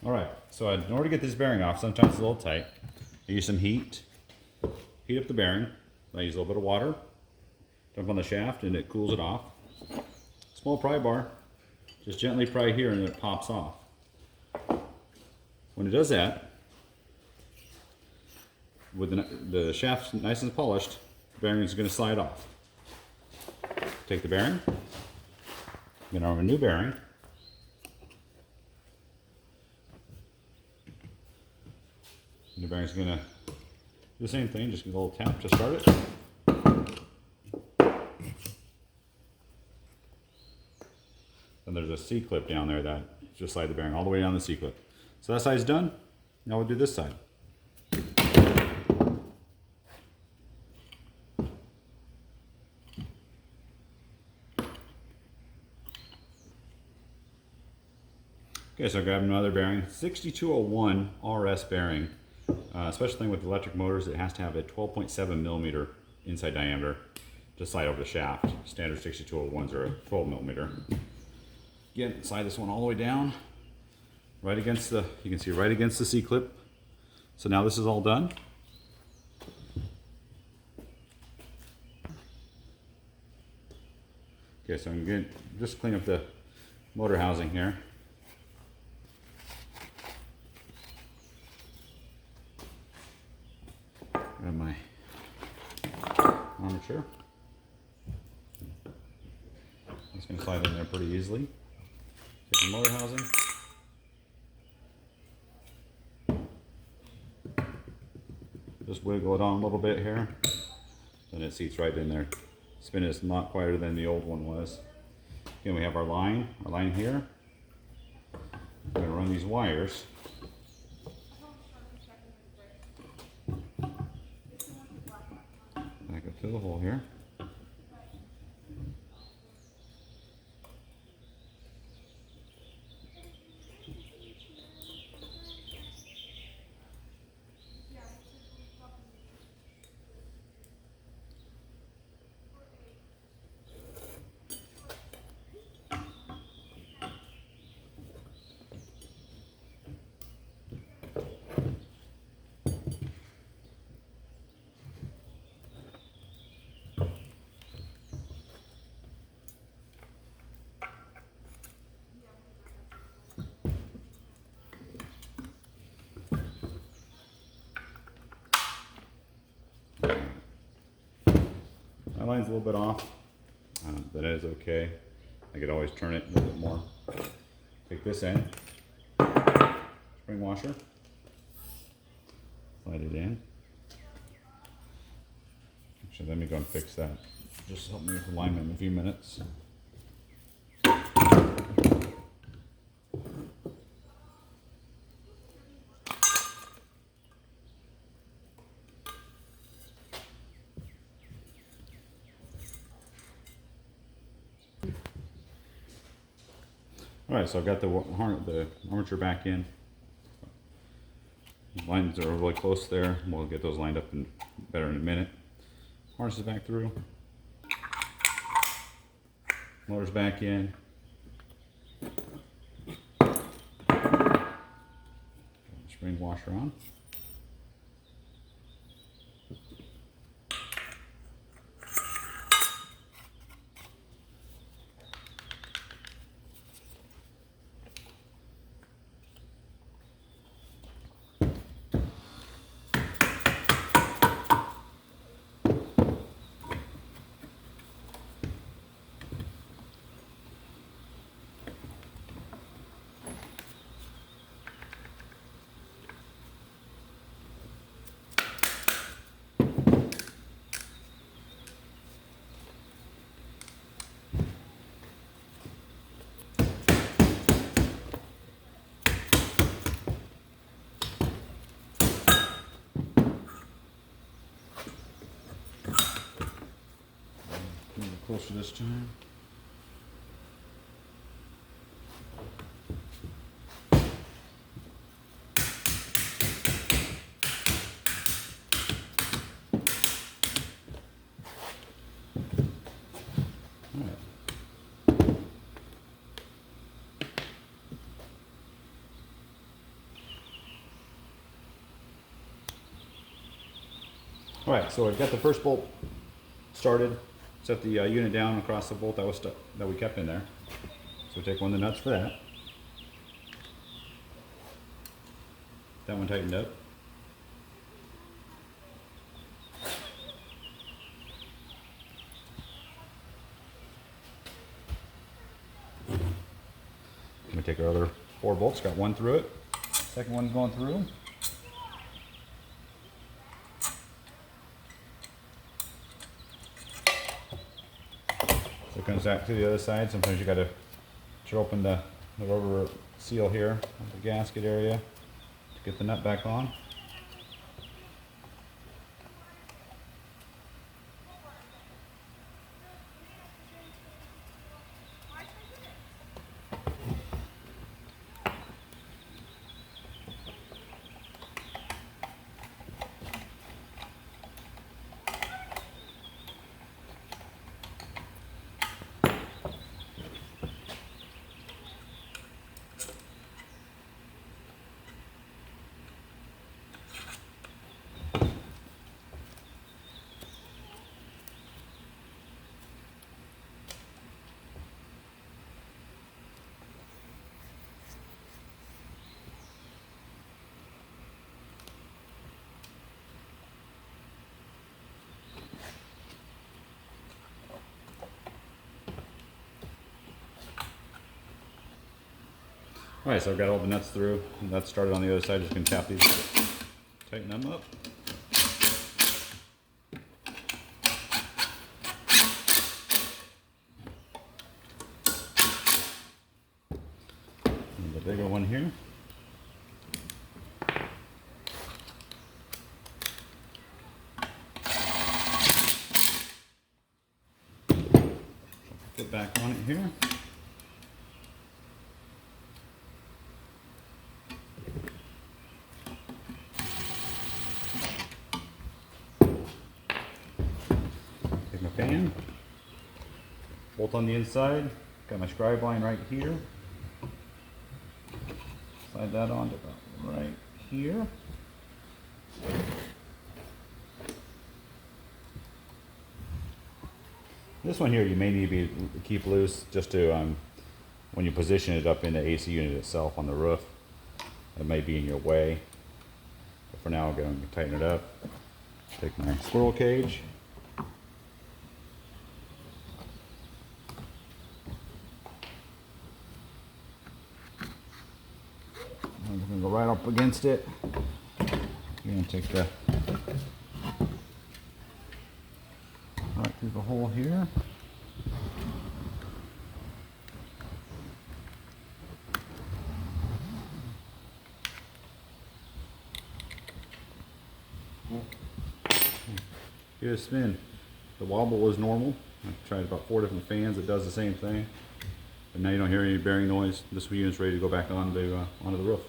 All right, so in order to get this bearing off, sometimes it's a little tight. I use some heat up the bearing. I use a little bit of water, dump on the shaft, and it cools it off. Small pry bar, just gently pry here and it pops off. When it does that, with the shaft nice and polished, the bearing is going to slide off. Take the bearing, I'm going to have a new bearing. The bearing's going to do the same thing, just give a little tap to start it. Then there's a C-clip down there that just slide the bearing all the way down the C-clip. So that side's done. Now we'll do this side. Okay, so I grabbed another bearing, 6201 RS bearing. Special thing with electric motors, it has to have a 12.7 millimeter inside diameter to slide over the shaft. Standard 6201s are a 12 millimeter. Again, slide this one all the way down, right against the, you can see right against the C-clip. So now this is all done. Okay, so I'm going to just clean up the motor housing here. Grab my armature. It's going to slide in there pretty easily. Take the motor housing. Just wiggle it on a little bit here. Then it seats right in there. Spin is not quieter than the old one was. Again, we have our line here. We're going to run these wires. Back up to the hole here. My line's a little bit off, but it is okay. I could always turn it a little bit more. Take this end, spring washer, slide it in. Actually, let me go and fix that. Just help me with alignment in a few minutes. All right, so I've got the armature back in. Lines are really close there. We'll get those lined up better in a minute. Harness is back through. Motor's back in. Spring washer on. Closer this time. All right. All right, so I've got the first bolt started. Set the unit down across the bolt that we kept in there. So take one of the nuts for that. That one tightened up. I'm gonna take our other 4 bolts. Got one through it. Second one's going through. So it comes back to the other side. Sometimes you gotta open the rubber seal here of the gasket area to get the nut back on. Alright, so I've got all the nuts through. Nuts started on the other side. Just gonna tap these, tighten them up. And the bigger one here. Put back on it here. Pan, bolt on the inside, got my scribe line right here, slide that on to about right here. This one here you may need to keep loose just to, when you position it up in the AC unit itself on the roof, it may be in your way. But for now I'm going to tighten it up. Take my squirrel cage. I'm going to go right up against it. You're going to take the right through the hole here. Give it a spin. The wobble was normal. I've tried about 4 different fans. It does the same thing. But now you don't hear any bearing noise. This unit's ready to go back onto the roof.